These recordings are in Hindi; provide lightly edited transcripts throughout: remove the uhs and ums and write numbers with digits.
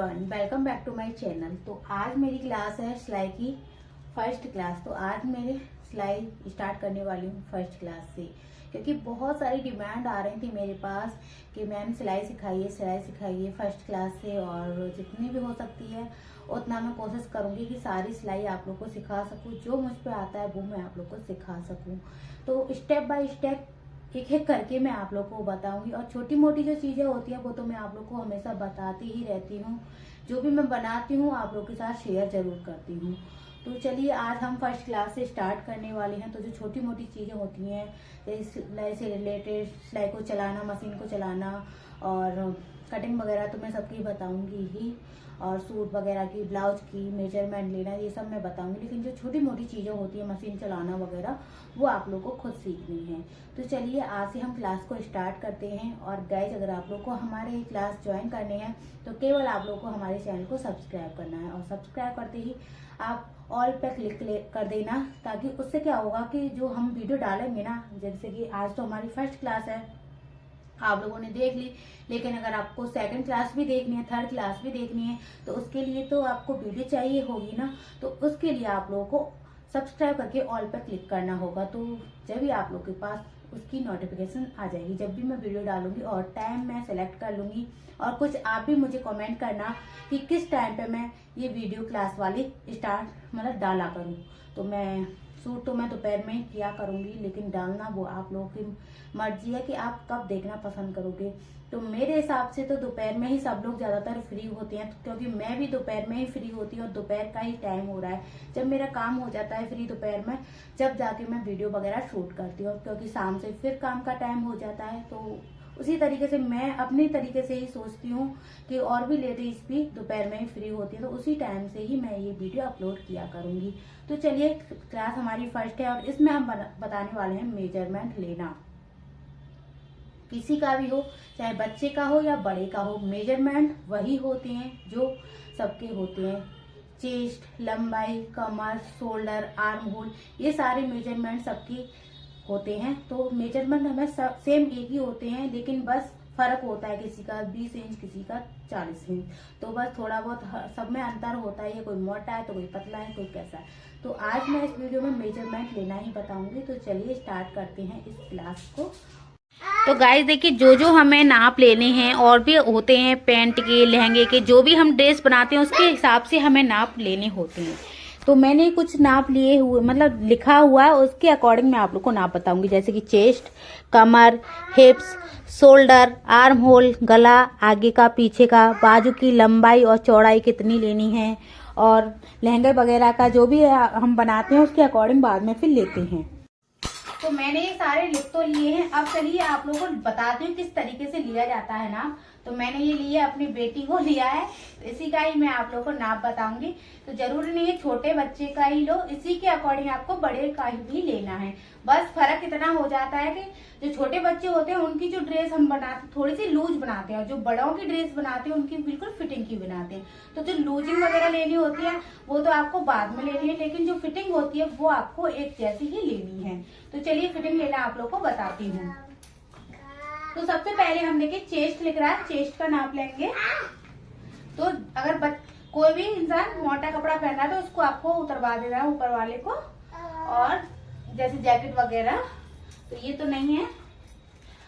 Everyone, welcome back to my channel. तो आज मेरी क्लास है सिलाई की फर्स्ट क्लास। तो आज मेरे सिलाई स्टार्ट करने वाली हूँ फर्स्ट क्लास से, क्योंकि बहुत सारी डिमांड आ रही थी मेरे पास कि मैम सिलाई सिखाइए फर्स्ट क्लास से, और जितनी भी हो सकती है उतना मैं कोशिश करूँगी कि सारी सिलाई आप लोग को सिखा सकूँ। जो मुझ पर आता है वो मैं आप लोग को सिखा सकूँ। तो स्टेप बाय स्टेप एक एक करके मैं आप लोग को बताऊंगी, और छोटी मोटी जो चीजें होती है वो तो मैं आप लोग को हमेशा बताती ही रहती हूँ। जो भी मैं बनाती हूँ आप लोग के साथ शेयर जरूर करती हूँ। तो चलिए आज हम फर्स्ट क्लास से स्टार्ट करने वाले हैं। तो जो छोटी मोटी चीजें होती हैं जैसे सिलाई से रिलेटेड, सिलाई को चलाना, मशीन को चलाना और कटिंग वगैरह तो मैं सबकी बताऊंगी ही, और सूट वगैरह की, ब्लाउज की मेजरमेंट लेना, ये सब मैं बताऊंगी। लेकिन जो छोटी मोटी चीज़ें होती है मशीन चलाना वगैरह वो आप लोग को खुद सीखनी है। तो चलिए आज से हम क्लास को स्टार्ट करते हैं। और गाइज अगर आप लोग को हमारे क्लास ज्वाइन करने हैं तो केवल आप लोग को हमारे चैनल को सब्सक्राइब करना है, और सब्सक्राइब करते ही आप ऑल पे क्लिक कर देना, ताकि उससे क्या होगा कि जो हम वीडियो डालेंगे ना, जैसे कि आज तो हमारी फर्स्ट क्लास है आप लोगों ने देख ली, लेकिन अगर आपको सेकंड क्लास भी देखनी है, थर्ड क्लास भी देखनी है, तो उसके लिए तो आपको वीडियो चाहिए होगी ना। तो उसके लिए आप लोगों को सब्सक्राइब करके ऑल पर क्लिक करना होगा। तो जब भी आप लोग के पास उसकी नोटिफिकेशन आ जाएगी, जब भी मैं वीडियो डालूंगी, और टाइम मैं सेलेक्ट कर लूंगी। और कुछ आप भी मुझे कमेंट करना कि किस टाइम पे मैं ये वीडियो क्लास वाली स्टार्ट मतलब डाला करूँ। तो मैं शूट तो मैं दोपहर में किया करूंगी, लेकिन डालना वो आप लोगों की मर्जी है कि आप कब देखना पसंद करोगे। तो मेरे हिसाब से तो दोपहर में ही सब लोग ज्यादातर फ्री होते हैं, क्योंकि मैं भी दोपहर में ही फ्री होती हूँ, और दोपहर का ही टाइम हो रहा है जब मेरा काम हो जाता है फ्री दोपहर में, जब जाके मैं वीडियो वगैरह शूट करती हूँ। क्योंकि शाम से फिर काम का टाइम हो जाता है। तो उसी तरीके से मैं अपनी तरीके से ही सोचती हूँ कि और भी लेडीज भी दोपहर में ही फ्री होती है, तो उसी टाइम से ही मैं ये वीडियो अपलोड किया करूंगी। तो चलिए क्लास हमारी फर्स्ट है, और इसमें हम बताने वाले हैं मेजरमेंट लेना। किसी का भी हो, चाहे बच्चे का हो या बड़े का हो, मेजरमेंट वही होते हैं जो सबके होते हैं। चेस्ट, लंबाई, कमर, शोल्डर, आर्म होल, ये सारे मेजरमेंट सबकी होते हैं। तो मेजरमेंट हमें सेम एक ही होते हैं, लेकिन बस फर्क होता है, किसी का 20 इंच, किसी का 40 इंच। तो बस थोड़ा बहुत सब में अंतर होता है, कोई मोटा है तो कोई पतला है, कोई कैसा है। तो आज मैं इस वीडियो में मेजरमेंट लेना ही बताऊंगी। तो चलिए स्टार्ट करते हैं इस क्लास को। तो गाइस देखिए, जो जो हमें नाप लेने हैं, और भी होते हैं पैंट के, लहंगे के, जो भी हम ड्रेस बनाते हैं उसके हिसाब से हमें नाप लेने होते हैं। तो मैंने कुछ नाप लिए हुए, मतलब लिखा हुआ है, उसके अकॉर्डिंग मैं आप लोग को नाप बताऊंगी। जैसे कि चेस्ट, कमर, हिप्स, शोल्डर, आर्म होल, गला, आगे का पीछे का, बाजू की लंबाई और चौड़ाई कितनी लेनी है, और लहंगे वगैरह का जो भी हम बनाते हैं उसके अकॉर्डिंग बाद में फिर लेते हैं। तो मैंने ये सारे लिख तो लिए हैं। अब चलिए आप लोगों को बताती हूँ किस तरीके से लिया जाता है नाप। तो मैंने ये लिया, अपनी बेटी को लिया है, तो इसी का ही मैं आप लोगों को नाप बताऊंगी। तो जरूरी नहीं है छोटे बच्चे का ही लो, इसी के अकॉर्डिंग आपको बड़े का ही भी लेना है। बस फर्क इतना हो जाता है कि जो छोटे बच्चे होते हैं उनकी जो ड्रेस हम बनाते थोड़ी सी लूज बनाते हैं, और जो बड़ों की ड्रेस बनाते हैं उनकी बिल्कुल फिटिंग की बनाते हैं। तो जो लूजिंग वगैरह लेनी होती है वो तो आपको बाद में लेनी है, लेकिन जो फिटिंग होती है वो आपको एक जैसी ही लेनी है। तो चलिए फिटिंग लेना आप लोग को बताती हूँ। तो सबसे पहले हम देखिए चेस्ट लिख रहा है, चेस्ट का नाप लेंगे। तो अगर कोई भी इंसान मोटा कपड़ा पहना है तो उसको आपको उतरवा देना है ऊपर वाले को, और जैसे जैकेट वगैरह, तो ये तो नहीं है।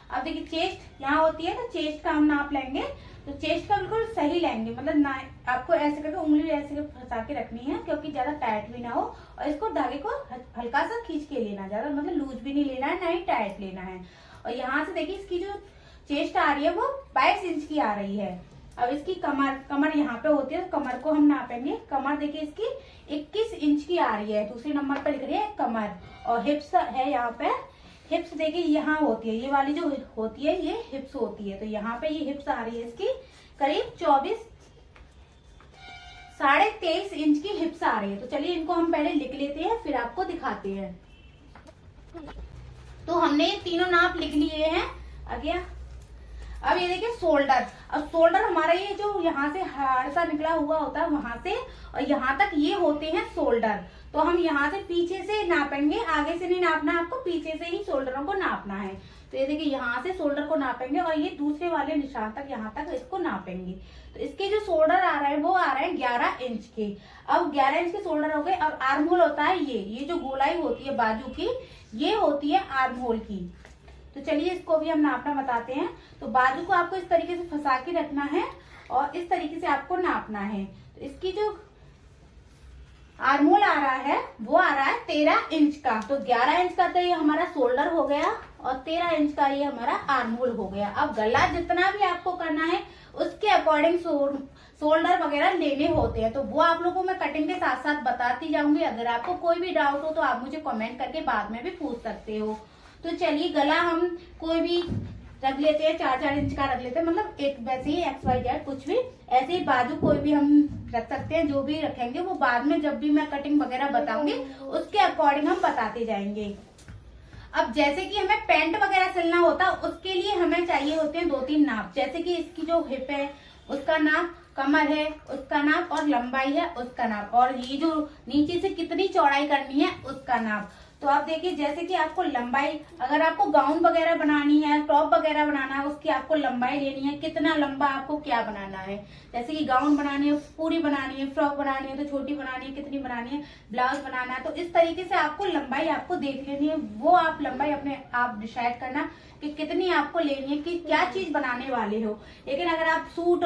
अब देखिए चेस्ट यहाँ होती है, तो चेस्ट का हम नाप लेंगे। तो चेस्ट का बिल्कुल सही लेंगे, मतलब ना आपको ऐसे करके उंगली ऐसे फंसा के रखनी है, क्योंकि ज्यादा टाइट भी ना हो, और इसको धागे को हल्का सा खींच के लेना, ज्यादा मतलब लूज भी नहीं लेना है, ना ही टाइट लेना है। और यहाँ से देखिए इसकी जो चेस्ट आ रही है वो 22 इंच की आ रही है। अब इसकी कमर यहाँ पे होती है, तो कमर को हम नापेंगे। कमर देखिए इसकी 21 इंच की आ रही है, दूसरे नंबर पे लिख रही है कमर। और हिप्स है यहाँ पे, हिप्स देखिए यहाँ होती है, ये वाली जो होती है ये हिप्स होती है। तो यहाँ पे ये हिप्स आ रही है इसकी करीब 23.5 इंच की हिप्स आ रही है। तो चलिए इनको हम पहले लिख लेते हैं, फिर आपको दिखाते हैं। तो हमने तीनों नाप लिख लिए हैं। अब ये देखिए शोल्डर, अब शोल्डर हमारा ये जो यहाँ से हाड़ सा निकला हुआ होता है वहां से और यहाँ तक ये होते हैं शोल्डर। तो हम यहाँ से पीछे से नापेंगे, आगे से नहीं नापना, आपको पीछे से ही शोल्डरों को नापना है। तो ये देखिए यहाँ से शोल्डर को नापेंगे और ये दूसरे वाले निशान तक यहाँ तक इसको नापेंगे। तो इसके जो शोल्डर आ रहा है वो आ रहे हैं 11 इंच के। अब 11 इंच के शोल्डर हो गए। और आर्म होल होता है ये जो गोलाई होती है बाजू की, ये होती है आर्म होल की। तो चलिए इसको भी हम नापना बताते हैं। तो बाजू को आपको इस तरीके से फंसा के रखना है और इस तरीके से आपको नापना है। तो इसकी जो आर्म होल आ रहा है वो आ रहा है 13 इंच का। तो 11 इंच का तो ये हमारा शोल्डर हो गया और 13 इंच का ये हमारा आर्म होल हो गया। अब गला जितना भी आपको करना है उसके अकॉर्डिंग शोल्डर वगैरह लेने होते हैं, तो वो आप लोगों को मैं कटिंग के साथ साथ बताती जाऊंगी। अगर आपको कोई भी डाउट हो तो आप मुझे कमेंट करके बाद में भी पूछ सकते हो। तो चलिए गला हम कोई भी रख लेते हैं, 4-4 इंच का रख लेते हैं, मतलब एक वैसे ही XYZ कुछ भी, ऐसे ही बाजू कोई भी हम रख सकते हैं। जो भी रखेंगे वो बाद में जब भी मैं कटिंग वगैरह बताऊंगी उसके अकॉर्डिंग हम बताते जाएंगे। अब जैसे कि हमें पैंट वगैरह सिलना होता है उसके लिए हमें चाहिए होते हैं 2-3 नाप। जैसे कि इसकी जो हिप है उसका नाप, कमर है उसका नाप और लंबाई है उसका नाप, और ये जो नीचे से कितनी चौड़ाई करनी है उसका नाप। तो आप देखिए जैसे कि आपको लंबाई, अगर आपको गाउन वगैरह बनानी है, टॉप वगैरह बनाना है, उसकी आपको लंबाई लेनी है, कितना लंबा आपको क्या बनाना है। जैसे कि गाउन बनानी है पूरी बनानी है, फ्रॉक बनानी है तो छोटी बनानी है, कितनी बनानी है, ब्लाउज बनाना है, तो इस तरीके से आपको लंबाई आपको देख लेनी है। वो आप लंबाई अपने आप डिसाइड करना कि कितनी आपको लेनी है, कि क्या चीज बनाने वाले हो। लेकिन अगर आप सूट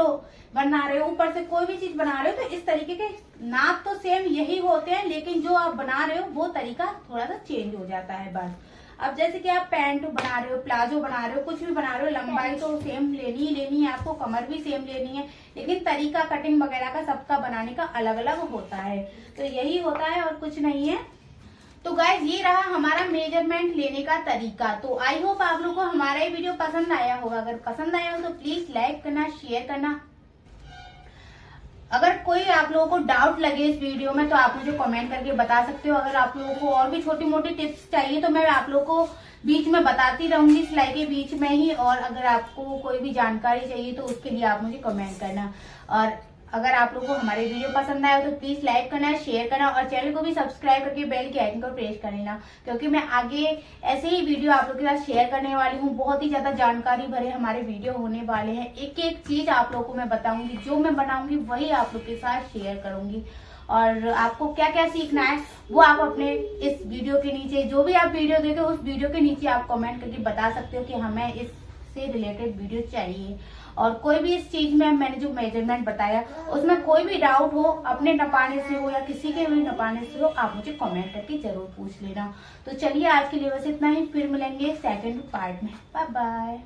बना रहे हो, ऊपर से कोई भी चीज बना रहे हो, तो इस तरीके के नाप तो सेम यही होते हैं, लेकिन जो आप बना रहे हो वो तरीका थोड़ा सा चेंज हो जाता है बस। अब जैसे कि आप पैंट बना रहे हो, प्लाजो बना रहे हो, कुछ भी बना रहे हो, लंबाई तो सेम लेनी ही लेनी है आपको, कमर भी सेम लेनी है, लेकिन तरीका कटिंग वगैरह का सबका बनाने का अलग अलग होता है। तो यही होता है और कुछ नहीं है। तो गाइज ये रहा हमारा मेजरमेंट लेने का तरीका। तो आई होप आप लोगों को हमारा ये वीडियो पसंद आया होगा। अगर पसंद आया हो तो प्लीज लाइक करना, शेयर करना। अगर कोई आप लोगों को डाउट लगे इस वीडियो में तो आप मुझे कमेंट करके बता सकते हो। अगर आप लोगों को और भी छोटी मोटी टिप्स चाहिए तो मैं आप लोगों को बीच में बताती रहूंगी, सिलाई के बीच में ही। और अगर आपको कोई भी जानकारी चाहिए तो उसके लिए आप मुझे कमेंट करना। और अगर आप लोगों को हमारे वीडियो पसंद आए तो प्लीज लाइक करना, शेयर करना और चैनल को भी सब्सक्राइब करके बेल के आइकन को प्रेस कर लेना, क्योंकि मैं आगे ऐसे ही वीडियो आप लोगों के साथ शेयर करने वाली हूँ। बहुत ही ज्यादा जानकारी भरे हमारे वीडियो होने वाले हैं। एक एक चीज आप लोगों को मैं बताऊंगी, जो मैं बनाऊंगी वही आप लोग के साथ शेयर करूंगी। और आपको क्या क्या सीखना है वो आप अपने इस वीडियो के नीचे, जो भी आप वीडियो देते हो उस वीडियो के नीचे आप कमेंट करके बता सकते हो कि हमें इससे रिलेटेड वीडियो चाहिए। और कोई भी इस चीज में मैंने जो मेजरमेंट बताया उसमें कोई भी डाउट हो, अपने नपाने से हो या किसी के भी नपाने से हो, आप मुझे कमेंट करके जरूर पूछ लेना। तो चलिए आज के लिए बस इतना ही, फिर मिलेंगे सेकंड पार्ट में। Bye bye.